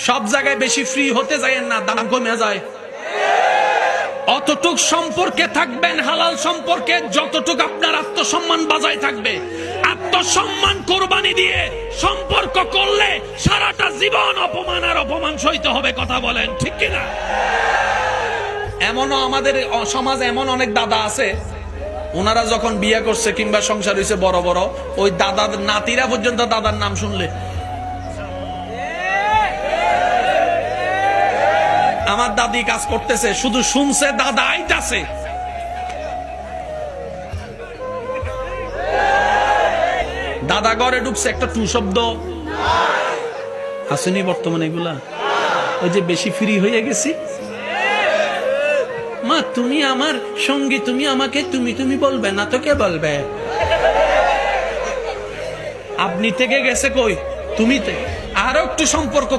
সব জায়গায় বেশি ফ্রি হতে যায় না, দাম কমে যায়। অতটুক সম্পর্কে থাকবেন হালাল সম্পর্কে যতটুক আপনার আত্মসম্মান বজায় থাকবে। আত্মসম্মান কোরবানি দিয়ে সম্পর্ক করলে সারাটা জীবন অপমান আর অপমান সইতে হবে। কথা বলেন ঠিক কিনা? এমনও আমাদের সমাজে এমন অনেক দাদা আছে, ওনারা যখন বিয়ে করছে কিংবা সংসার হয়েছে বড় বড়, ওই দাদার নাতিরা পর্যন্ত দাদার নাম শুনলে আমার দাদি কাজ করতেছে, শুধু শুনছে দাদা আইতাছে। দাদা ঘরে ঢুকছে, একটা টু শব্দ আসেনি বর্তমানে এগুলা। ওই যে বেশি ফ্রি হয়ে গেছি, মা তুমি আমার সঙ্গী, তুমি আমাকে তুমি তুমি বলবে না তো কে বলবে? আপনি থেকে গেছে কই, তুমি আরো একটু সম্পর্ক